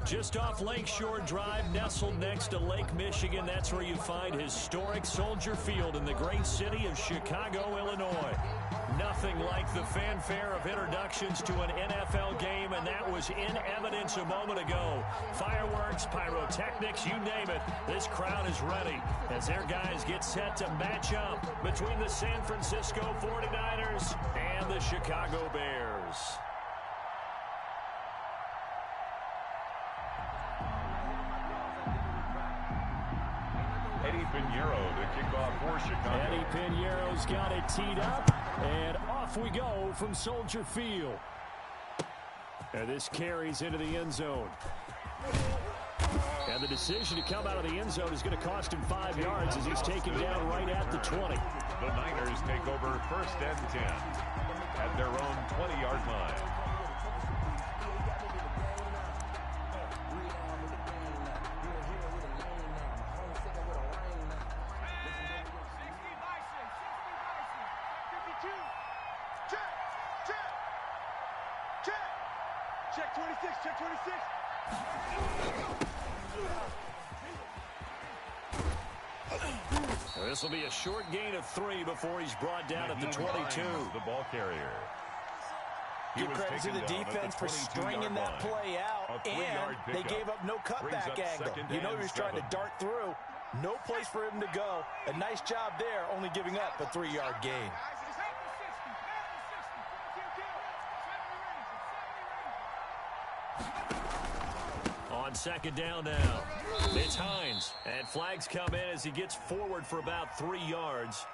Just off Lakeshore Drive, nestled next to Lake Michigan, that's where you find historic Soldier Field in the great city of Chicago, Illinois. Nothing like the fanfare of introductions to an NFL game, and that was in evidence a moment ago. Fireworks, pyrotechnics, you name it, this crowd is ready as their guys get set to match up between the San Francisco 49ers and the Chicago Bears. Eddie Pinheiro to kick off for Chicago. Eddie Pinheiro's got it teed up, and off we go from Soldier Field. And this carries into the end zone. And the decision to come out of the end zone is going to cost him 5 yards as he's taken down right at the 20. The Niners take over 1st and 10 at their own 20-yard line. Check 26, check 26. This will be a short gain of 3 before he's brought down at the 22. The ball carrier. Give credit to the defense for stringing that play out, and they gave up no cutback angle. You know he was trying to dart through. No place for him to go. A nice job there, only giving up a 3-yard gain. On 2nd down now, it's Hines. And flags come in as he gets forward for about 3 yards.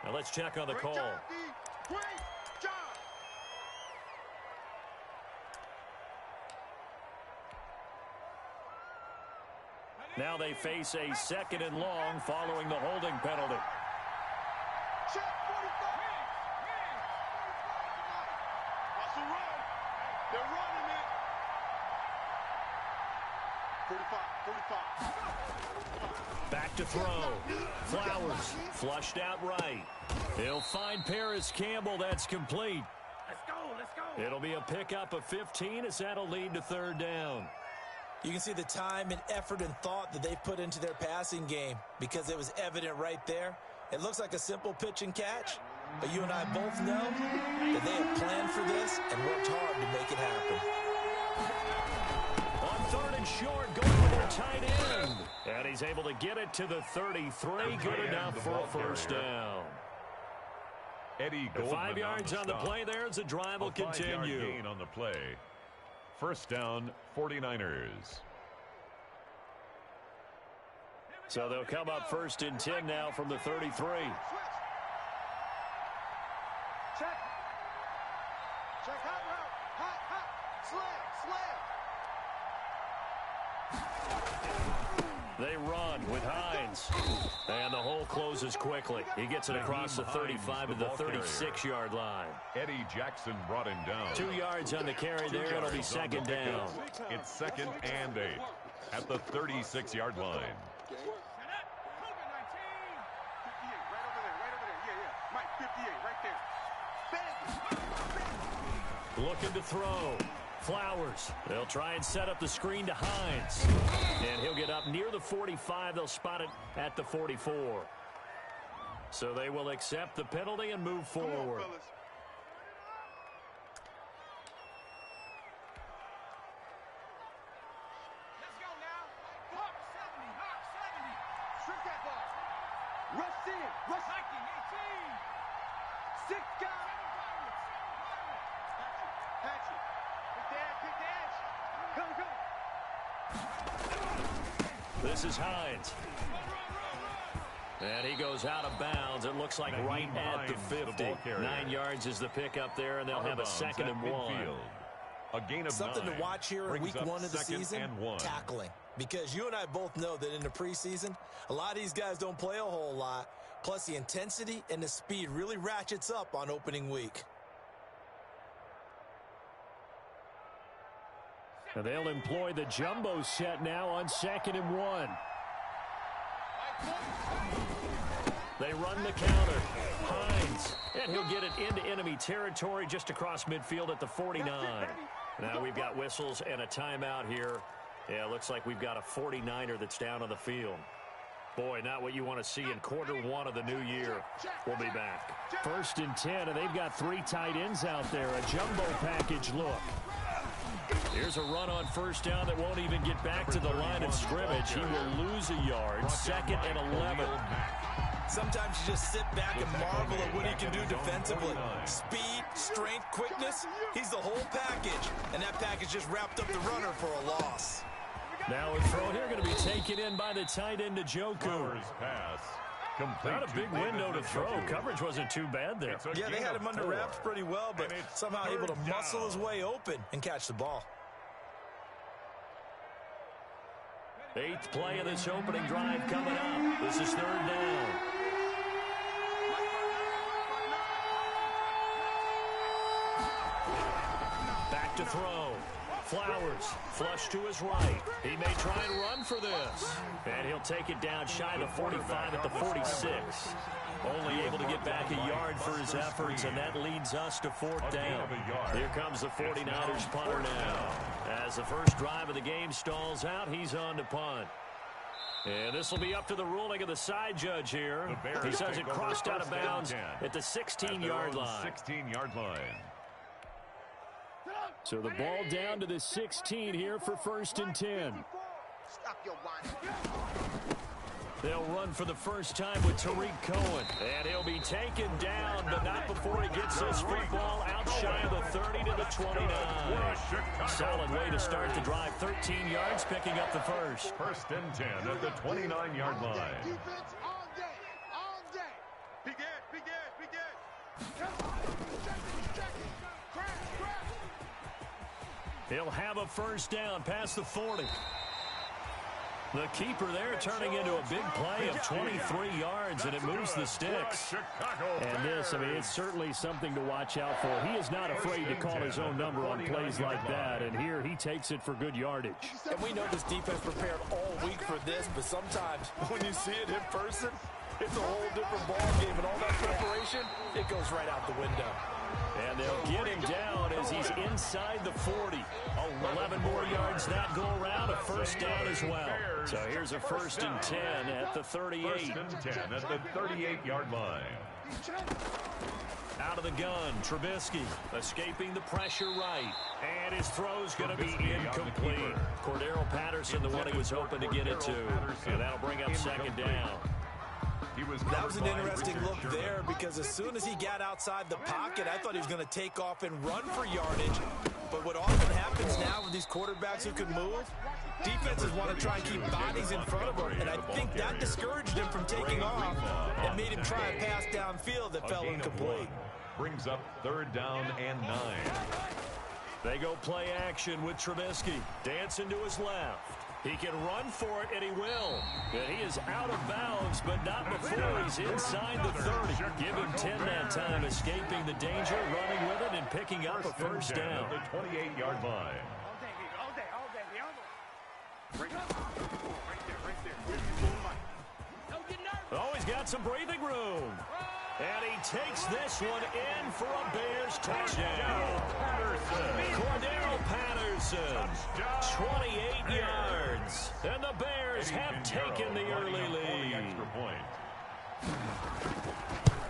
Now let's check on the call. Now they face a 2nd and long following the holding penalty. Check 45. Watch the run. They're running it. 45. Back to throw. Flowers flushed out right. He'll find Paris Campbell. That's complete. Let's go. It'll be a pickup of 15 as that'll lead to 3rd down. You can see the time and effort and thought that they've put into their passing game because it was evident right there. It looks like a simple pitch and catch, but you and I both know that they have planned for this and worked hard to make it happen. On 3rd and short, going with their tight end. And he's able to get it to the 33. Good enough for a 1st down. Eddie 5 yards on the play there as the drive will continue. Gain on the play. 1st down, 49ers. So they'll come up 1st and 10 now from the 33. Check. Check hot route. Hot. Slam. They run with Hines. And the hole closes quickly. He gets it across the 35 to the 36-yard line. Eddie Jackson brought him down. 2 yards on the carry there. It'll be 2nd down. It's 2nd and 8 at the 36-yard line. Looking to throw. Flowers. They'll try and set up the screen to Hines. And he'll get up near the 45. They'll spot it at the 44. So they will accept the penalty and move forward. This is Hines. And he goes out of bounds. It looks like right at the 50. 9 yards is the pickup there, and they'll have a 2nd and 1. A gain of Something 9 to watch here in week 1 of the season, and 1. tackling. Because you and I both know that in the preseason, a lot of these guys don't play a whole lot. Plus, the intensity and the speed really ratchets up on opening week. And they'll employ the jumbo set now on 2nd and 1. They run the counter. Hines. And he'll get it into enemy territory just across midfield at the 49. Now we've got whistles and a timeout here Yeah, it looks like we've got a 49er that's down on the field. Boy, not what you want to see in quarter one of the new year. We'll be back. 1st and 10, and they've got 3 tight ends out there. A jumbo package look. Here's a run on 1st down that won't even get back to the line of scrimmage. He will lose a yard. 2nd and 11. Sometimes you just sit back and marvel at what he can do defensively. Speed, strength, quickness. He's the whole package. And that package just wrapped up the runner for a loss. Now a throw here going to be taken in by the tight end to Joku. Not a big window to throw. Coverage wasn't too bad there. Yeah, they had him under wraps pretty well, but somehow able to muscle his way open and catch the ball. 8th play of this opening drive coming up. This is 3rd down. Back to throw. Flowers, flush to his right. He may try and run for this. And he'll take it down shy of the 45 at the 46. Only able to get back a yard for his efforts, and that leads us to 4th down. Here comes the 49ers punter now. As the first drive of the game stalls out, he's on to punt. And this will be up to the ruling of the side judge here. He says it crossed out of bounds at the 16-yard line. 16-yard line. So the ball down to the 16 here for 1st and 10. They'll run for the first time with Tariq Cohen. And he'll be taken down, but not before he gets this football out shy of the 30 to the 29. Solid way to start the drive. 13 yards, picking up the first. 1st and 10 at the 29-yard line. Defense all day, all day. Big Ed, big Ed, big Ed. Check it. Crash. He'll have a first down past the 40. The keeper there turning into a big play of 23 yards, and it moves the sticks. And this, I mean, it's certainly something to watch out for. He is not afraid to call his own number on plays like that, and here he takes it for good yardage. And we know this defense prepared all week for this, but sometimes when you see it in person, it's a whole different ball game, and all that preparation, it goes right out the window. And they'll get him down as he's inside the 40. 11 more yards that go around, a first down as well. So here's a 1st and 10 at the 38. 1st and 10 at the 38-yard line. Out of the gun, Trubisky escaping the pressure right. And his throw's going to be incomplete. Cordero Patterson, the one he was hoping to get it to. And that'll bring up 2nd down. That was an interesting look there because as soon as he got outside the pocket, I thought he was going to take off and run for yardage. But what often happens now with these quarterbacks who can move, defenses want to try and keep bodies in front of them. And I think that discouraged him from taking off and made him try a pass downfield that fell incomplete. Brings up 3rd down and 9. They go play action with Trubisky. Dancing to his left. He can run for it, and he will. And he is out of bounds, but not before he's inside the 30. Give him 10 that time, escaping the danger, running with it, and picking up a first down. At the 28-yard line. Oh, he's got some breathing room. And he takes this one in for a Bears touchdown. Cordero Patterson, 28 yards. And the Bears have taken the early lead.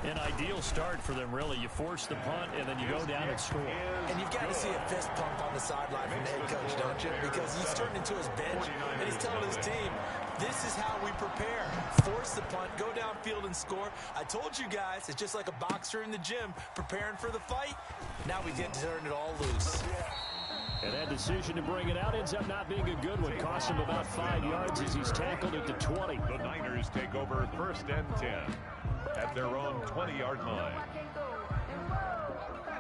An ideal start for them, really. You force the punt, and then you go down and score. And you've got to see a fist pump on the sideline from the head coach, don't you? Because he's turned into his bench, and he's telling his team, this is how we prepare. Force the punt, go downfield and score. I told you guys, it's just like a boxer in the gym preparing for the fight. Now we get to turn it all loose. And that decision to bring it out ends up not being a good one. Cost him about 5 yards as he's tackled at the 20. The Niners take over 1st and 10 at their own 20-yard line.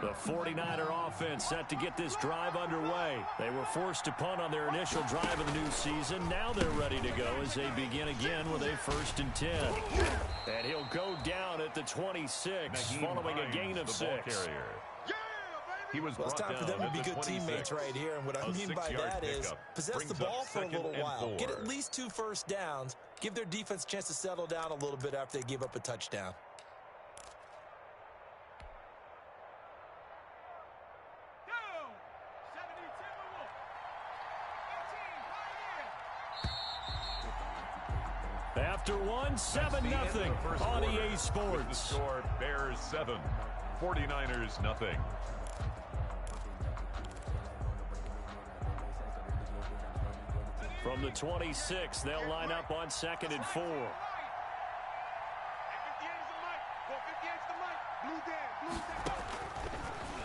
The 49er offense set to get this drive underway. They were forced to punt on their initial drive of the new season. Now they're ready to go as they begin again with a 1st and 10. And he'll go down at the 26 following a gain of 6. He was well, it's time for them to be good teammates right here. And what I mean by that is possess the ball for a little while. Get at least 2 first downs. Give their defense a chance to settle down a little bit after they give up a touchdown. 7-0 on EA With the Sports. score, Bears 7, 49ers nothing. From the 26, they'll line up on 2nd and 4.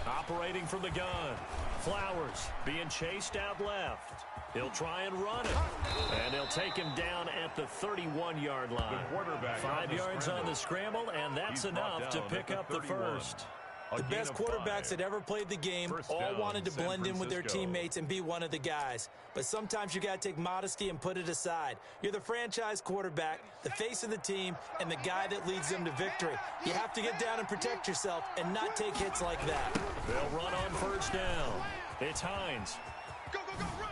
Operating from the gun. Flowers being chased out left. He'll try and run it. And they'll take him down at the 31-yard line. 5 yards on the scramble, and that's enough to pick up the first. The best quarterbacks that ever played the game all wanted to blend in with their teammates and be one of the guys. But sometimes you got to take modesty and put it aside. You're the franchise quarterback, the face of the team, and the guy that leads them to victory. You have to get down and protect yourself and not take hits like that. They'll run on first down. It's Hines.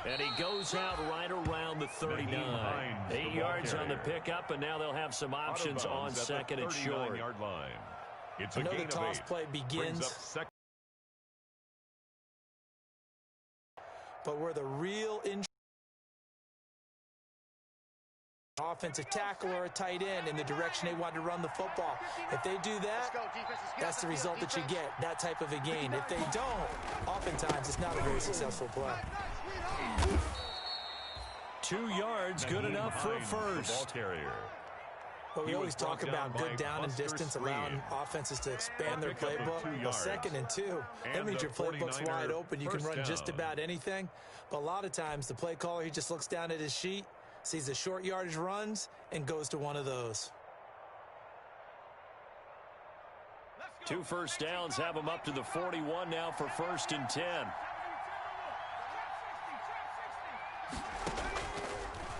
And he goes out right around the 39. 8 yards on the pickup, and now they'll have some options on 2nd and short. It's I know the toss play begins, but where the real offensive tackle or a tight end in the direction they want to run the football. If they do that, that's the result that you get, that type of a gain. If they don't, oftentimes it's not a very successful play. 2 yards, good enough for a first. But we always talk about good down and distance, allowing offenses to expand their playbook. Well, 2nd and 2, that means your playbook's wide open. You can run just about anything. But a lot of times, the play caller, he just looks down at his sheet, sees the short yardage runs, and goes to one of those. 2 first downs have them up to the 41 now for 1st and 10.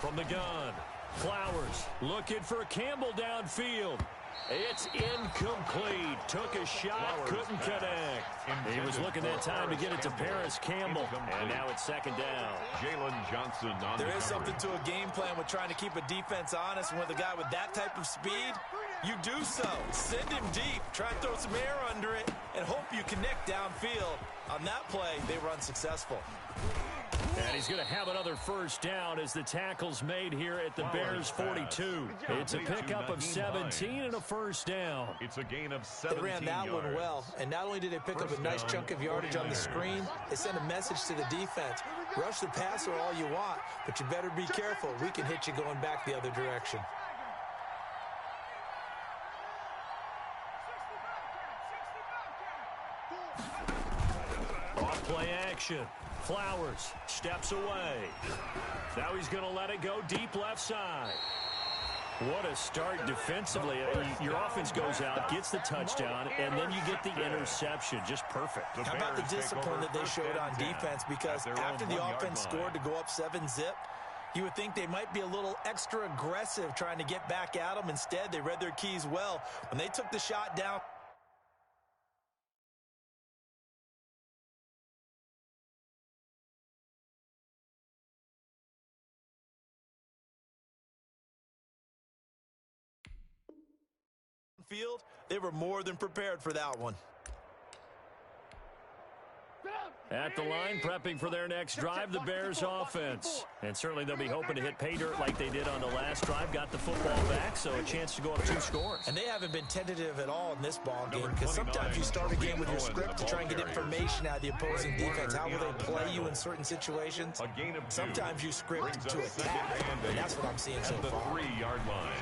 From the gun, Flowers looking for Campbell downfield. It's incomplete. Took a shot, couldn't connect. He was looking that time to get it to Paris Campbell. And now it's 2nd down. Jalen Johnson on There is something to a game plan with trying to keep a defense honest. And with a guy with that type of speed, you do so. Send him deep. Try and throw some air under it and hope you connect downfield. On that play, they run successful. And he's going to have another first down as the tackle's made here at the Bears 42. It's a pickup of 17 and a first down. It's a gain of 17 They ran that one well, and not only did they pick up a nice chunk of yardage on the screen, they sent a message to the defense. Rush the passer all you want, but you better be careful. We can hit you going back the other direction. Off play action. Flowers steps away. Now he's going to let it go deep left side. What a start defensively. Your offense goes out, gets the touchdown, and then you get the interception. Just perfect. How about the discipline that they showed on defense? Because after the offense scored to go up 7-zip, you would think they might be a little extra aggressive trying to get back at them. Instead, they read their keys well. When they took the shot down, field, they were more than prepared for that one. At the line, prepping for their next drive, the Bears offense. And certainly they'll be hoping to hit pay dirt like they did on the last drive. Got the football back, so a chance to go up 2 scores. And they haven't been tentative at all in this ball game, because sometimes you start a game with your script to try and get information out of the opposing defense. How will they play you in certain situations? Sometimes you script to attack, and that's what I'm seeing so far. 3-yard line.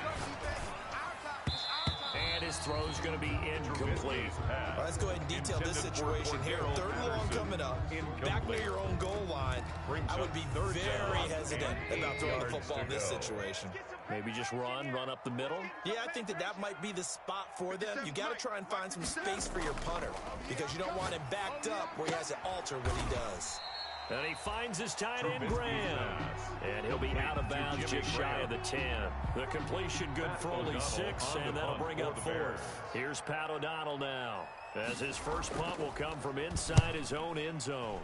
And his throw's going to be incomplete. Well, let's go ahead and detail this situation here. 3rd and long coming up, back near your own goal line. I would be very hesitant about throwing the football in this situation. Maybe just run up the middle. Yeah, I think that might be the spot for them. You got to try and find some space for your punter, because you don't want him backed up where he has to alter what he does. And he finds his tight end, Graham. And he'll be out of bounds just shy of the 10. The completion good for only 6, and that'll bring up 4th. Here's Pat O'Donnell now, as his first punt will come from inside his own end zone.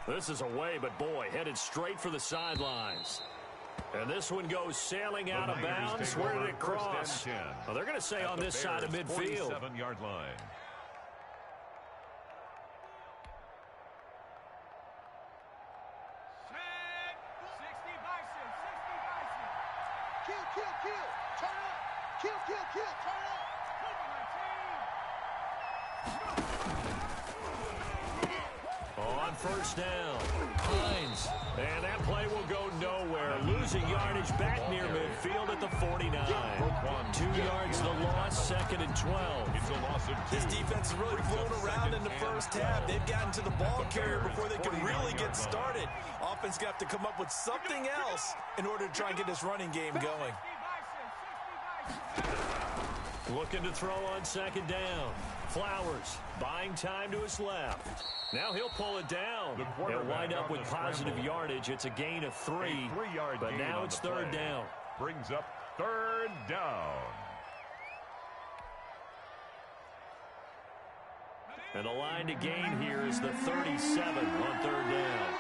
This is away, but boy, headed straight for the sidelines. And this one goes sailing out of bounds. Where did it cross? Well, they're going to say on this side of midfield. 47-yard line. Kill. Turn up. Kill. On first down, Hines. And that play will go nowhere. Losing yardage back near midfield at the 49. 2 yards the loss, 2nd and 12. It's a loss of 2. This defense has really flown around in the first half. They've gotten to the ball carrier before they can really get started. Offense got to come up with something else in order to try and get this running game going. Looking to throw on 2nd down. Flowers buying time to his left. Now he'll pull it down. They'll wind up with positive yardage. It's a gain of 3, but now it's 3rd down. Brings up 3rd down. And the line to gain here is the 37 on 3rd down.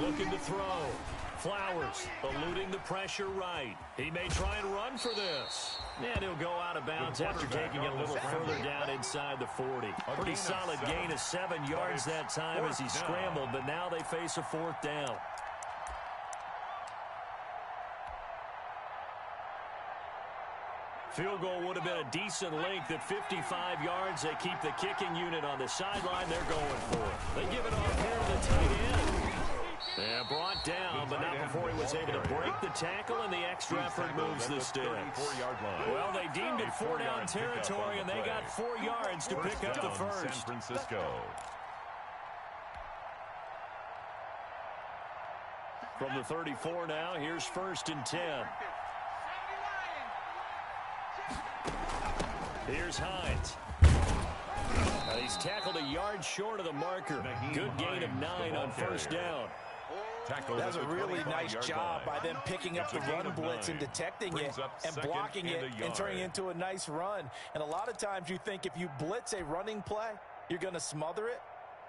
Looking to throw. Flowers eluding the pressure right. He may try and run for this. And he'll go out of bounds after taking it a little further down inside the 40. Pretty solid gain of 7 yards that time as he scrambled, but now they face a 4th down. Field goal would have been a decent length at 55 yards. They keep the kicking unit on the sideline. They're going for it. They give it off here to the tight end. And brought down, but not before he was able to break the tackle, and the extra effort moves the sticks. Well, they deemed it 4-down territory, and they got 4 yards to pick up the first. San Francisco. From the 34 now, here's 1st and 10. Here's Hines. He's tackled a yard short of the marker. Good gain of 9 on 1st down. That's a really nice job by them picking up the run blitz and detecting it and blocking it and turning it into a nice run. And a lot of times you think if you blitz a running play, you're going to smother it.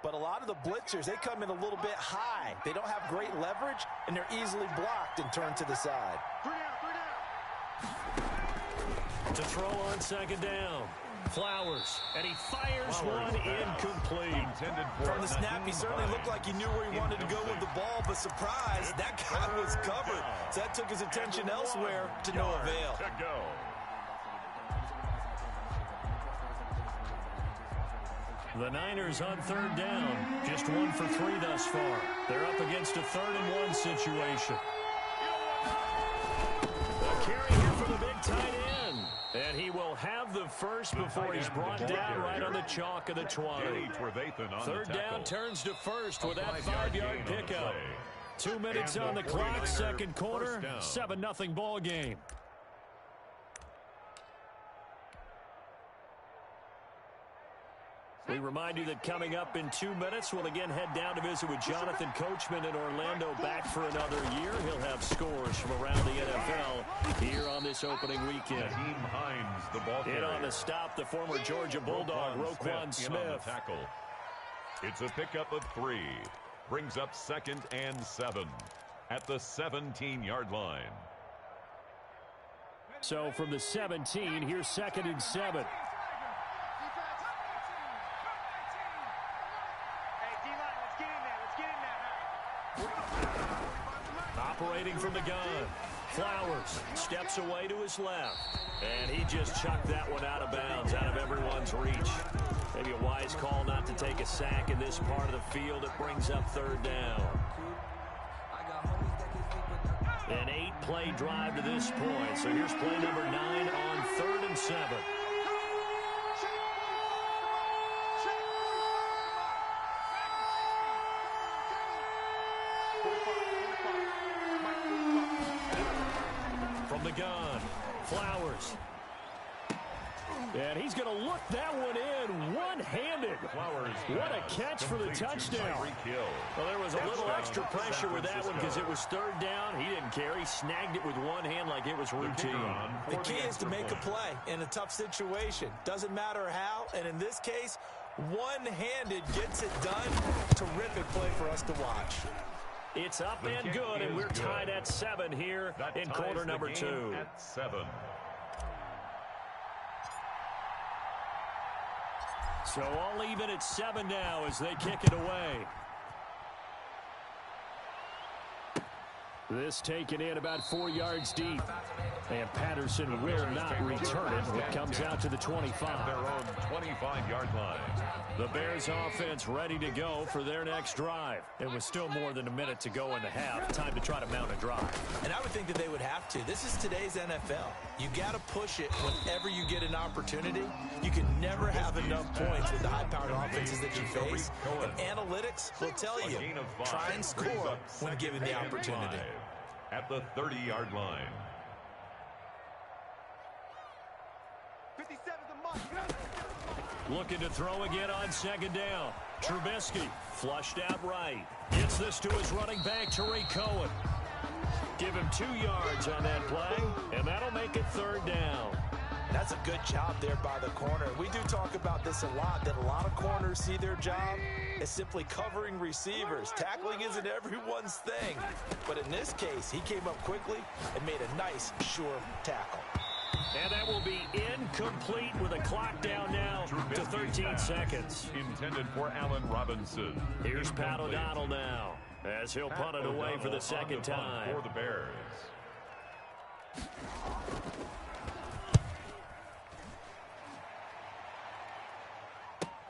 But a lot of the blitzers, they come in a little bit high. They don't have great leverage, and they're easily blocked and turned to the side. To throw on 2nd down. Flowers, and he fires one incomplete. From the snap, he certainly looked like he knew where he wanted to go with the ball, but surprise, that guy was covered. So that took his attention elsewhere to no avail. The Niners on 3rd down, just 1 for 3 thus far. They're up against a 3rd and 1 situation. A carry here for the big tight end. And he will have the first before he's brought down right on the chalk of the 20. 3rd down turns to 1st with that 5-yard pickup. 2 minutes on the clock, 2nd quarter, 7-0 ball game. We remind you that coming up in 2 minutes, we'll again head down to visit with Jonathan Coachman in Orlando, back for another year. He'll have scores from around the NFL here on this opening weekend. Hines, the ball in on the stop, the former Georgia Bulldog, Roquan Smith. It's a pickup of 3. Brings up 2nd and 7 at the 17-yard line. So from the 17, here's 2nd and 7. Operating from the gun. Flowers steps away to his left. And he just chucked that one out of bounds, out of everyone's reach. Maybe a wise call not to take a sack in this part of the field. It brings up 3rd down. An 8-play drive to this point. So here's play number 9 on 3rd and 7. From the gun, Flowers. And he's going to look that one in one-handed. What a catch for the touchdown. Well, there was a little extra pressure with that one because it was 3rd down. He didn't care. He snagged it with one hand like it was routine. The key is to make a play in a tough situation. Doesn't matter how, and in this case, one-handed gets it done. Terrific play for us to watch. It's up and good, and we're tied at 7 here in quarter number 2. At 7. So all even at 7 now as they kick it away. This taken in about 4 yards deep. And Patterson will not return it. It comes out to the 25. Their own 25-yard line. The Bears offense ready to go for their next drive. It was still more than a minute to go in the half. Time to try to mount a drive. And I would think that they would have to. This is today's NFL. You got to push it whenever you get an opportunity. You can never have enough points with the high-powered offenses that you face. And analytics will tell you, try and score when given the opportunity. At the 30-yard line. 57 the mark. Looking to throw again on second down. Trubisky flushed out right. Gets this to his running back, Tariq Cohen. Give him 2 yards on that play, and that'll make it third down. That's a good job there by the corner. We do talk about this a lot, that a lot of corners see their job as simply covering receivers. Tackling isn't everyone's thing. But in this case, he came up quickly and made a nice, sure tackle. And that will be incomplete with a clock down now to 13 seconds. Intended for Allen Robinson. Here's Pat O'Donnell now as he'll punt it away for the second time. For the Bears.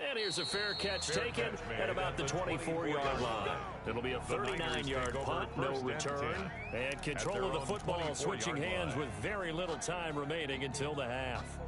And here's a fair catch taken at about the 24-yard line. It'll be a 39-yard punt, no return. And control of the football switching hands with very little time remaining until the half.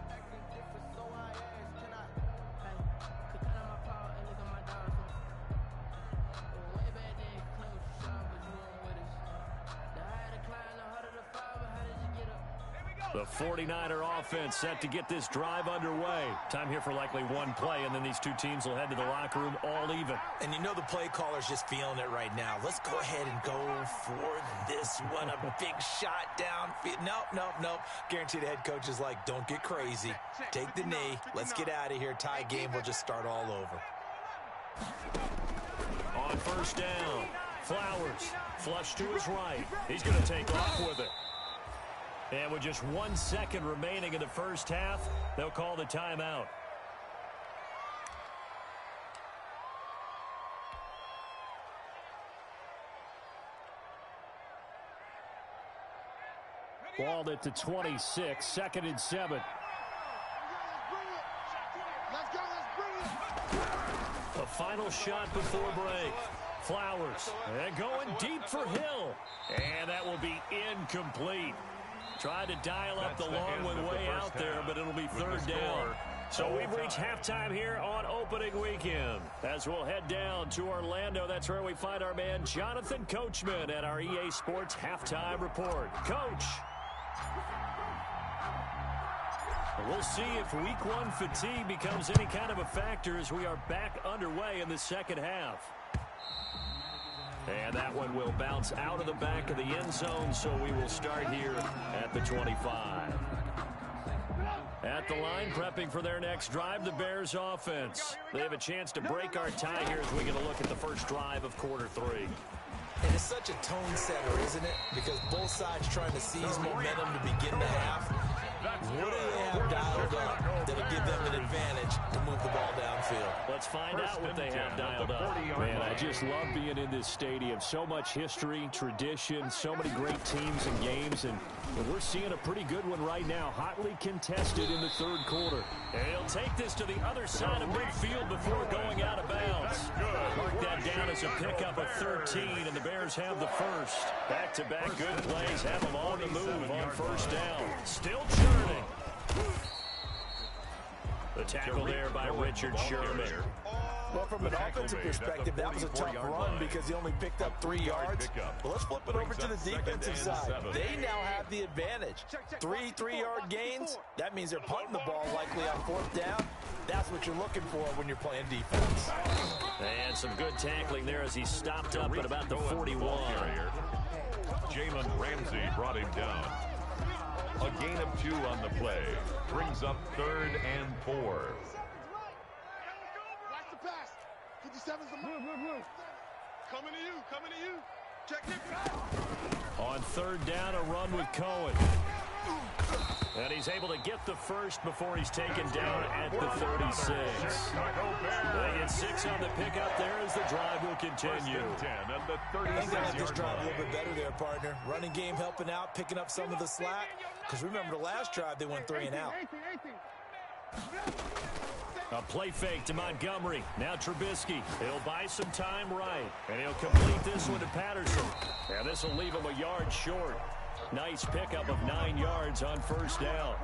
The 49er offense set to get this drive underway. Time here for likely one play, and then these two teams will head to the locker room all even. And you know the play caller's just feeling it right now. Let's go ahead and go for this one. A big shot downfield. Nope. Guaranteed the head coach is like, don't get crazy. Take the knee. Let's get out of here. Tie game. We'll just start all over. On first down, Flowers flush to his right. He's going to take off with it. And with just 1 second remaining in the first half, they'll call the timeout. Balled at the 26, 2nd and 7. Let's go, let's bring it. A final shot before break. Flowers, and going deep for Hill. And that will be incomplete. Tried to dial up the long one way out there, but it'll be third down. So we've reached halftime here on opening weekend. As we'll head down to Orlando, that's where we find our man Jonathan Coachman at our EA Sports Halftime Report. Coach. We'll see if week one fatigue becomes any kind of a factor as we are back underway in the second half. And that one will bounce out of the back of the end zone, so we will start here at the 25. At the line, prepping for their next drive, the Bears offense. They have a chance to break our tie here as we get a look at the first drive of quarter 3. And it's such a tone setter, isn't it? Because both sides trying to seize momentum to begin the half. What do they have dialed up that'll give them an advantage to move the ball downfield? Let's find out what they have dialed up. Man, I just love being in this stadium. So much history, tradition, so many great teams and games, and we're seeing a pretty good one right now, hotly contested in the third quarter. And he'll take this to the other side of midfield before going out of bounds. Mark that down as a pickup of 13, and the Bears have the first. Back-to-back good plays have them on the move on first down. Still churning. The tackle there by Richard Sherman. Well, from an offensive perspective, that was a tough run because he only picked up 3 yards. But let's flip it over to the defensive side. They now have the advantage. 3 3-yard gains. That means they're punting the ball likely on 4th down. That's what you're looking for when you're playing defense. And some good tackling there as he stopped up at about the 41. Jalen Ramsey brought him down. A gain of 2 on the play. Brings up 3rd and 4. Watch the pass. 57's the move. Coming to you. Check it. On 3rd down, a run with Cohen. And he's able to get the first before he's taken down at the 36. They get 6 on the pickup there as the drive will continue. I think they have this drive a little bit better there, partner. Running game helping out, picking up some of the slack. Because remember the last drive, they went 3 and out. A play fake to Montgomery. Now Trubisky. He'll buy some time right. And he'll complete this one to Patterson. And this will leave him a yard short. Nice pickup of 9 yards on first down.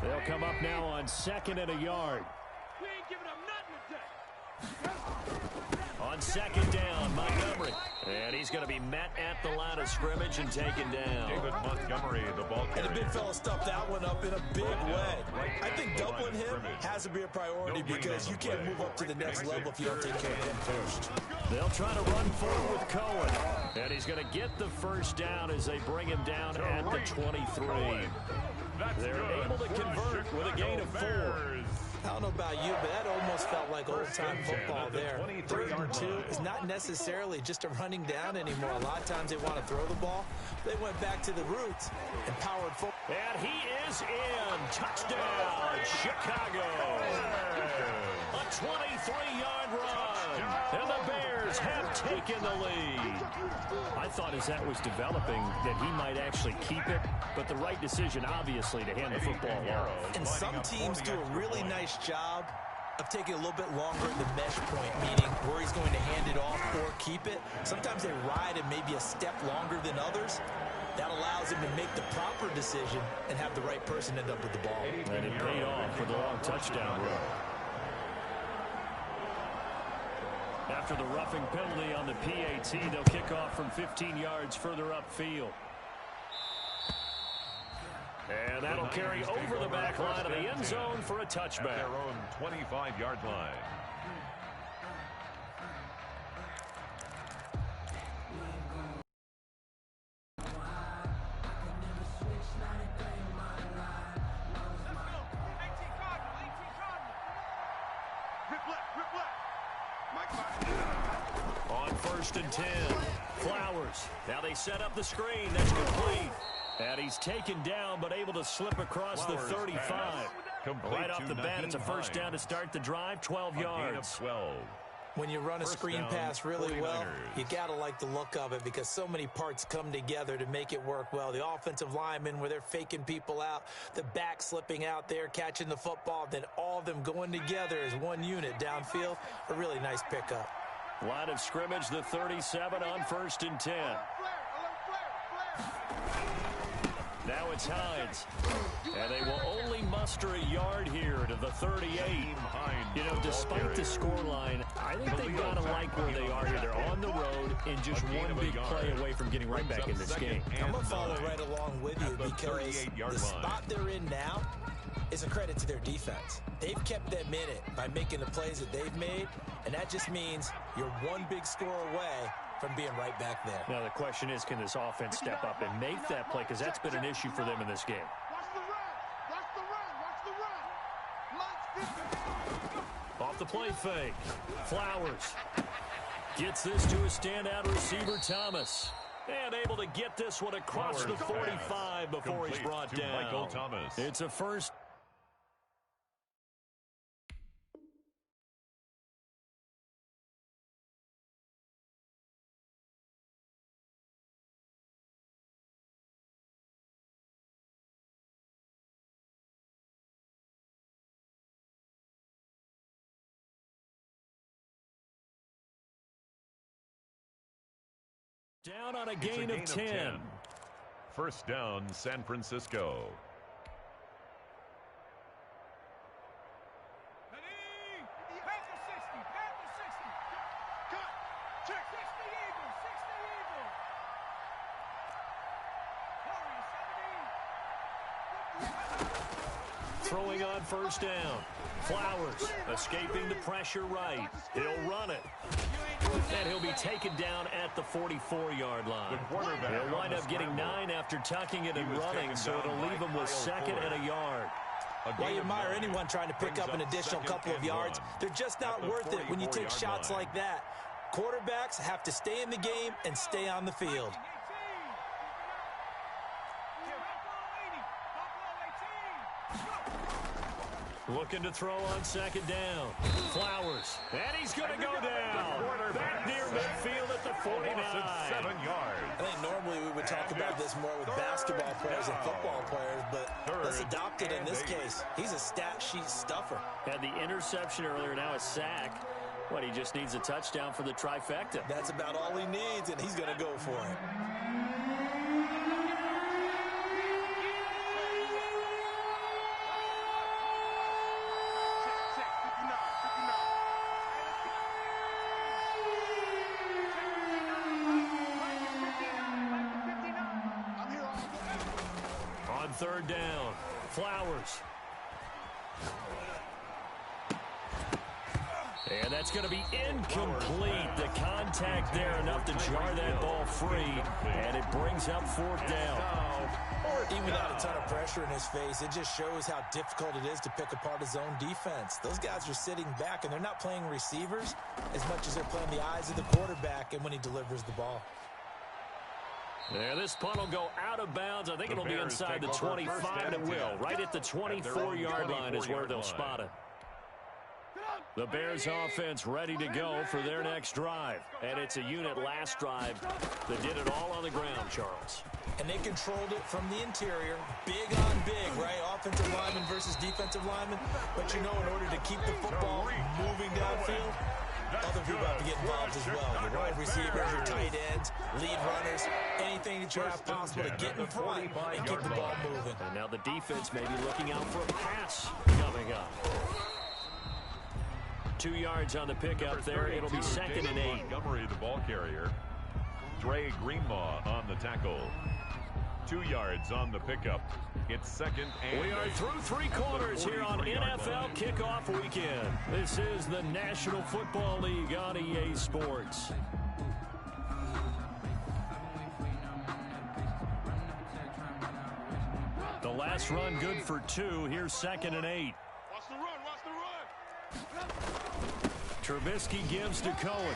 They'll come up now on 2nd and a yard. We ain't giving up nothing today. On 2nd down, Montgomery. And he's going to be met at the line of scrimmage and taken down. David Montgomery, the ball carrier. And the big fella stuffed that one up in a big way. I think doubling him has to be a priority because you can't move up to the next level if you don't take care of him first. They'll try to run forward with Cohen. And he's going to get the first down as they bring him down at the 23. They're able to convert with a gain of 4. I don't know about you, but that almost felt like old-time football there. 3rd and 2 is not necessarily just a running down anymore. A lot of times they want to throw the ball. They went back to the roots and powered forward. And he is in. Touchdown, Chicago. A 23-yard run. And the Bears have taken the lead. I thought as that was developing that he might actually keep it, but the right decision, obviously, to hand the football off. And some teams do a really nice job of taking a little bit longer at the mesh point, meaning where he's going to hand it off or keep it. Sometimes they ride it maybe a step longer than others. That allows him to make the proper decision and have the right person end up with the ball. And it paid off for the long touchdown run. After the roughing penalty on the PAT, they'll kick off from 15 yards further upfield. And that'll carry over the back line of the end zone for a touchback. At their own 25-yard line. On 1st and 10, Flowers. Now they set up the screen. That's complete. And he's taken down, but able to slip across the 35. Right off the bat, it's a first down to start the drive, 12 yards. 12. When you run a screen pass really well, you got to like the look of it because so many parts come together to make it work well. The offensive linemen where they're faking people out, the back slipping out there, catching the football, then all of them going together as one unit downfield. A really nice pickup. Line of scrimmage, the 37 on 1st and 10. Now it's Hines. And they will only muster a yard here to the 38. You know, despite the scoreline, I think they've got to like where they are here. They're on the road and just one big play away from getting right back in this game. I'm going to follow right along with you because the spot they're in now is a credit to their defense. They've kept them in it by making the plays that they've made, and that just means you're one big score away from being right back there. Now the question is, can this offense step up and make that play? Because that's been an issue for them in this game. Off the play fake. Flowers gets this to a standout receiver, Thomas. And able to get this one across the 45 before he's brought down. Michael Thomas. It's a first. Down on a gain of 10. First down, San Francisco. Throwing on first down. Flowers escaping the pressure right. He'll run it. And he'll be taken down at the 44-yard line. He'll wind up getting 9 after tucking it and running, so it'll leave him with 2nd and a yard. Well, you admire anyone trying to pick up an additional couple of yards. They're just not worth it when you take shots like that. Quarterbacks have to stay in the game and stay on the field. Looking to throw on second down. Flowers. And he's going to go down. Back near midfield at the 49. 7 yards. I think normally we would talk about this more with basketball players and football players, but let's adopt it in this case. He's a stat sheet stuffer. Had the interception earlier, now a sack. He just needs a touchdown for the trifecta. That's about all he needs, and he's going to go for it. On third down, Flowers. And that's going to be incomplete. The contact there enough to jar that ball free, and it brings up fourth down. Even without a ton of pressure in his face, it just shows how difficult it is to pick apart his own defense. Those guys are sitting back, and they're not playing receivers as much as they're playing the eyes of the quarterback and when he delivers the ball. Yeah, this punt will go out of bounds. I think it'll be inside the 25, and it will. Right at the 24-yard line is where they'll spot it. The Bears offense ready to go for their next drive. And it's a unit last drive that did it all on the ground, Charles. And they controlled it from the interior. Big on big, right? Offensive lineman versus defensive lineman. But, in order to keep the football moving downfield, other people have to get involved as well. Your wide receivers, your tight ends, lead runners, anything that you have possible to get in front and keep the ball moving. And now the defense may be looking out for a pass coming up. 2 yards on the pickup there. It'll be 2nd and 8. Montgomery, the ball carrier. Dre Greenlaw on the tackle. 2 yards on the pickup. It's 2nd and 8. We are through 3 quarters here on NFL Kickoff Weekend. This is the National Football League on EA Sports. The last run good for 2. Here's 2nd and 8. Watch the run, watch the run. Trubisky gives to Cohen.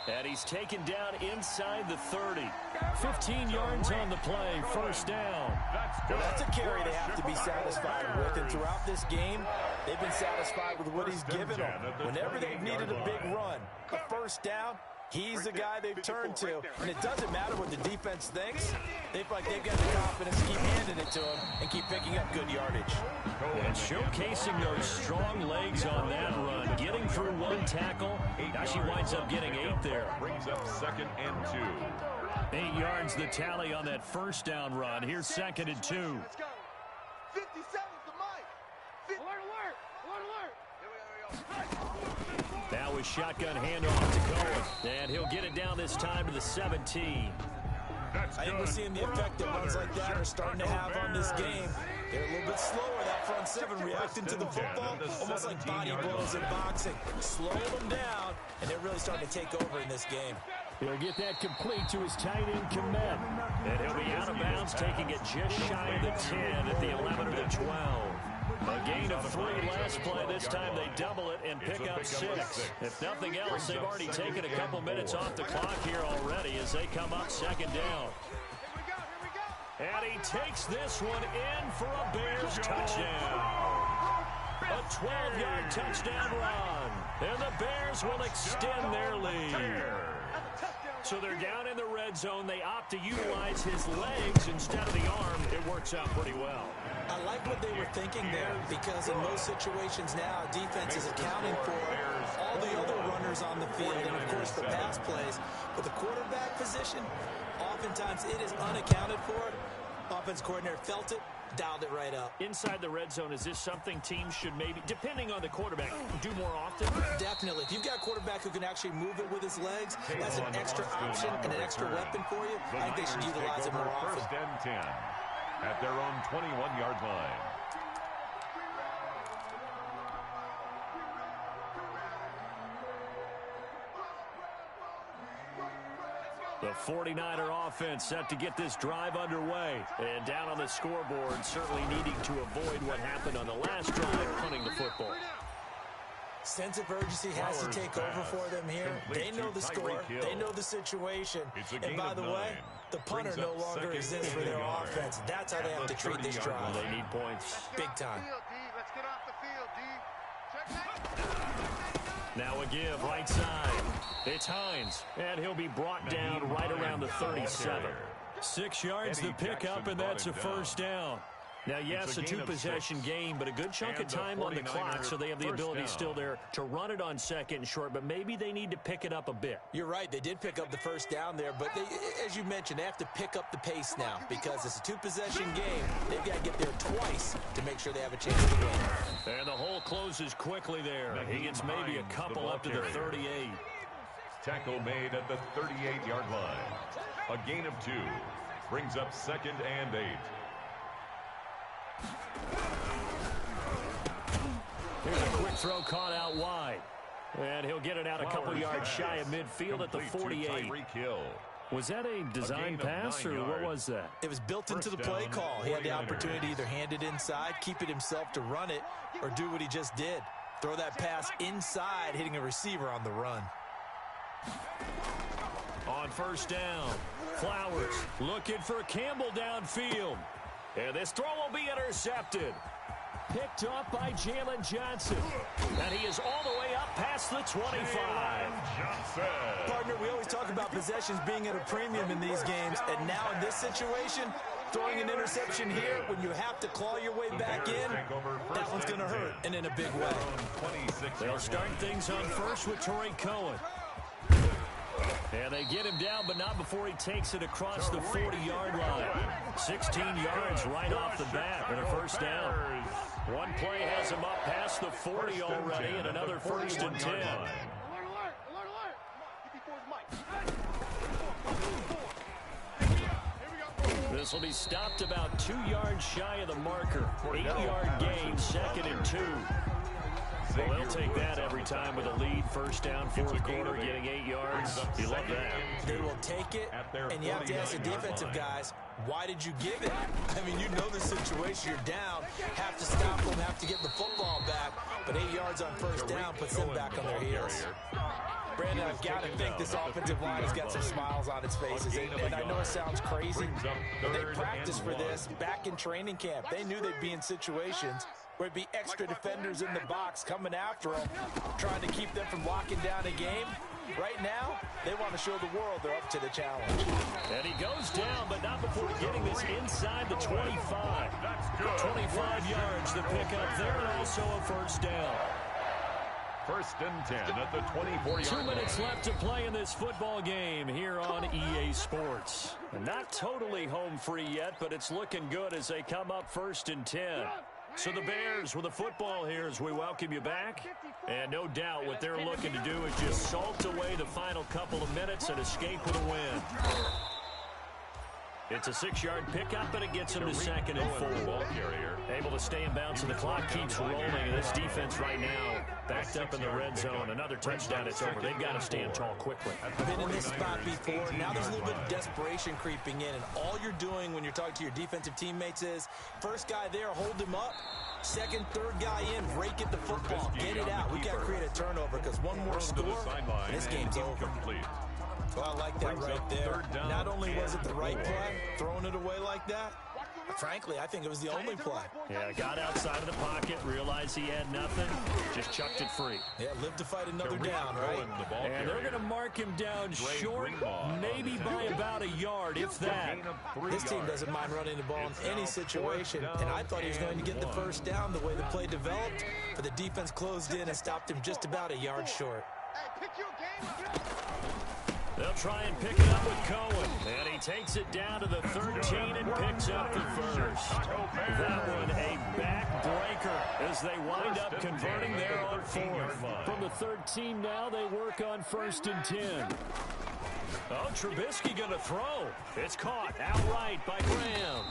And he's taken down inside the 30. 15 yards on the play, first down. Well, that's a carry they have to be satisfied with. And throughout this game, they've been satisfied with what he's given them. Whenever they've needed a big run, a first down, he's the guy they've turned to. And it doesn't matter what the defense thinks. They feel like they've got the confidence to keep handing it to him and keep picking up good yardage. And showcasing those strong legs on that run. Getting through 1 tackle. Actually winds up getting 8 there. Brings up 2nd and 2. 8 yards the tally on that first down run. Here's 2nd and 2. Let's go. 57's the mic. Alert, alert, alert, alert. Here we go. Now with shotgun handoff to Cohen. And he'll get it down this time to the 17. I think we're seeing the effect that runs like that are starting to have on this game. They're a little bit slower, that front 7, reacting to the football, almost like body blows in boxing. Slowing them down, and they're really starting to take over in this game. He'll get that complete to his tight end, Komet. And he'll be out of bounds, taking it just shy of the 10 at the 11 or the 12. A gain of 3 last play. This time they double it and pick up 6. If nothing else, they've already taken a couple minutes off the clock here already as they come up 2nd down. And he takes this one in for a Bears touchdown. A 12-yard touchdown run. And the Bears will extend their lead. So they're down in the red zone. They opt to utilize his legs instead of the arm. It works out pretty well. I like what they were thinking there because in most situations now, defense is accounting for all the other runners on the field and, of course, the pass plays. But the quarterback position, oftentimes it is unaccounted for. Offense coordinator felt it, dialed it right up. Inside the red zone, is this something teams should maybe, depending on the quarterback, do more often? Definitely. If you've got a quarterback who can actually move it with his legs, that's an extra option and an extra weapon for you. I think they should utilize it more often. 1st and 10 at their own 21-yard line. The 49er offense set to get this drive underway. And down on the scoreboard, certainly needing to avoid what happened on the last drive, punting the football. Sense of urgency has to take over for them here. They know the score. They know the situation. And by the way, The punter no longer exists for their offense. That's how they have to treat this drive. They need points. Big time. Let's get off the field, D. Check that. Now a give, right side. It's Hines, and he'll be brought down right around the 37. 6 yards the pickup, and that's a first down. Now, yes, a two-possession game, but a good chunk of time on the clock, so they have the ability still there to run it on second and short, but maybe they need to pick it up a bit. You're right. They did pick up the first down there, but as you mentioned, they have to pick up the pace now because it's a two-possession game. They've got to get there twice to make sure they have a chance to win. And the hole closes quickly there. He gets maybe a couple up to the 38. Tackle made at the 38-yard line. A gain of 2. Brings up 2nd and 8. Here's a quick throw caught out wide. And he'll get it out a couple yards shy of midfield at the 48. Was that a design pass, or what was that? It was built into the play call. He had the opportunity to either hand it inside, keep it himself to run it, or do what he just did. Throw that pass inside, hitting a receiver on the run. On first down, Flowers looking for Campbell downfield. And this throw will be intercepted. Picked up by Jalen Johnson. And he is all the way up past the 25. Partner, we always talk about possessions being at a premium in these games. And now in this situation, throwing an interception here when you have to claw your way back in, that one's going to hurt, and in a big way. They'll start things on first with Torrey Cohen. And they get him down, but not before he takes it across the 40-yard line. 16 yards right off the bat and a first down. One play has him up past the 40 already, and another first and 10. This will be stopped about 2 yards shy of the marker. 8-yard gain, 2nd and 2. Well, they'll take that every time with a lead. First down, fourth quarter, getting 8 yards. You love that. They will take it, and you have to ask the defensive guys, why did you give it? I mean, you know the situation. You're down, have to stop them, have to get the football back. But 8 yards on first down puts them back on their heels. Brandon, I've got to think this offensive line has got some smiles on its faces. And I know it sounds crazy, but they practiced for this back in training camp. They knew they'd be in situations where it'd be extra defenders in the box coming after them, trying to keep them from locking down a game. Right now, they want to show the world they're up to the challenge. And he goes down, but not before getting this inside the 25. 25 yards to pick up there, and also a first down. First and 10 at the 24-yard 2 minutes left to play in this football game here on EA Sports. Not totally home free yet, but it's looking good as they come up first and 10. So the Bears with the football here as we welcome you back. And no doubt what they're looking to do is just salt away the final couple of minutes and escape with a win. It's a 6-yard pickup, and it gets him to 2nd and 4. Able to stay in bounds, and the clock keeps rolling. And this defense right now backed up in the red zone. Another touchdown, it's over. They've got to stand tall quickly. Been in this spot before. Now there's a little bit of desperation creeping in, and all you're doing when you're talking to your defensive teammates is first guy there, hold him up. Second, third guy in, rake at the football. Get it out. We got to create a turnover because one more score, and this game's over. Well, I like that right there. Not only was it the right play, throwing it away like that, frankly, I think it was the only play. Yeah, got outside of the pocket, realized he had nothing, just chucked it free. Yeah, live to fight another down, right? And they're going to mark him down short, maybe by about a yard, if that. This team doesn't mind running the ball in any situation, and I thought he was going to get the first down the way the play developed, but the defense closed in and stopped him just about a yard short. They'll try and pick it up with Cohen. And he takes it down to the 13 and picks up the first. That one a backbreaker as they wind up converting there on fourth. From the 13 now, they work on first and 10. Oh, Trubisky going to throw. It's caught outright by Graham.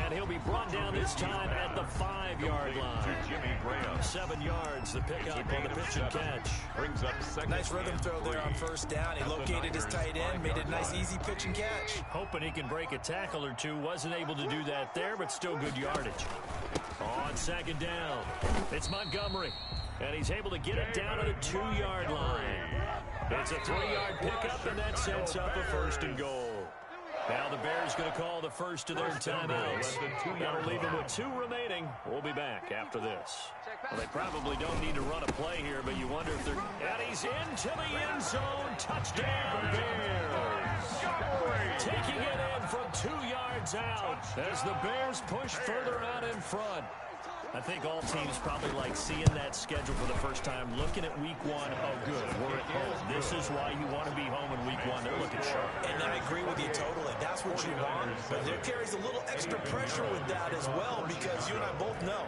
And he'll be brought down this time at the 5-yard line. 7 yards, the pickup on the pitch and catch. Brings up second. Nice rhythm throw there on first down. He located his tight end, made it a nice, easy pitch and catch. Hoping he can break a tackle or two. Wasn't able to do that there, but still good yardage. On second down, it's Montgomery. And he's able to get it down to the 2-yard line. It's a 3-yard pickup, and that sets up a first and goal. Now the Bears going to call the first of their timeouts. That'll leave them with 2 remaining. We'll be back after this. Well, they probably don't need to run a play here, but you wonder if they're... And he's into the end zone. Touchdown, Bears. Taking it in from 2 yards out as the Bears push further out in front. I think all teams probably like seeing that schedule for the first time, looking at week 1. Oh, good, we're at home. This is why you want to be home in week 1. They're looking sharp. And I agree with you totally. That's what you want. But there carries a little extra pressure with that as well, because you and I both know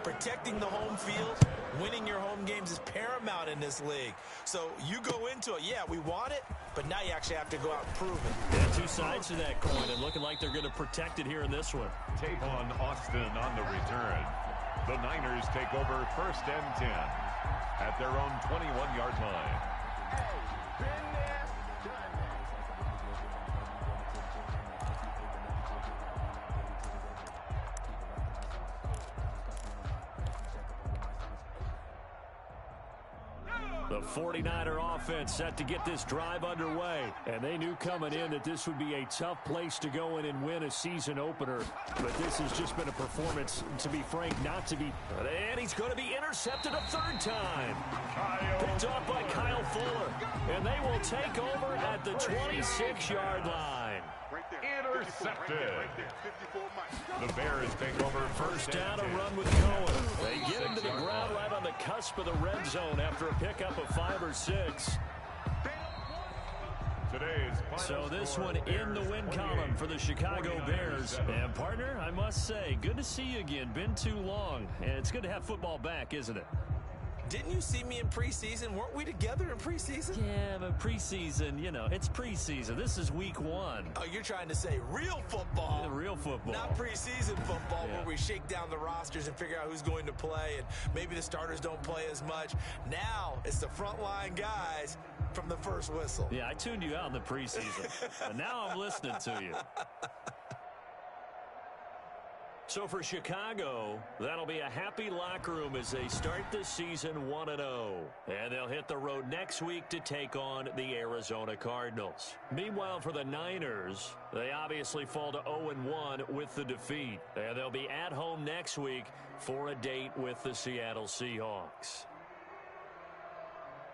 protecting the home field, winning your home games is paramount in this league. So you go into it, yeah, we want it, but now you actually have to go out and prove it. Yeah, 2 sides to that coin, and looking like they're going to protect it here in this one. Tavon Austin on the return. The Niners take over 1st and 10 at their own 21-yard line. The 49er offense set to get this drive underway. And they knew coming in that this would be a tough place to go in and win a season opener. But this has just been a performance, to be frank, not to be. And he's going to be intercepted a 3rd time. Picked off by Kyle Fuller. And they will take over at the 26-yard line. Intercepted. The Bears take over 1st down, a run with Cohen. They get him to the ground right on the cusp of the red zone after a pickup of 5 or 6. So this one in the win column for the Chicago Bears. And partner, I must say, good to see you again. Been too long. And it's good to have football back, isn't it? Didn't you see me in preseason? Weren't we together in preseason? Yeah, but preseason, you know, it's preseason. This is week 1. Oh, you're trying to say real football. Yeah, real football. Not preseason football where we shake down the rosters and figure out who's going to play, and maybe the starters don't play as much. Now it's the frontline guys from the first whistle. Yeah, I tuned you out in the preseason. And now I'm listening to you. So for Chicago, that'll be a happy locker room as they start this season 1-0. And they'll hit the road next week to take on the Arizona Cardinals. Meanwhile, for the Niners, they obviously fall to 0-1 with the defeat. And they'll be at home next week for a date with the Seattle Seahawks.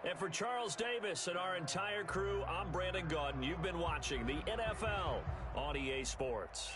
And for Charles Davis and our entire crew, I'm Brandon Gaudin. You've been watching the NFL on EA Sports.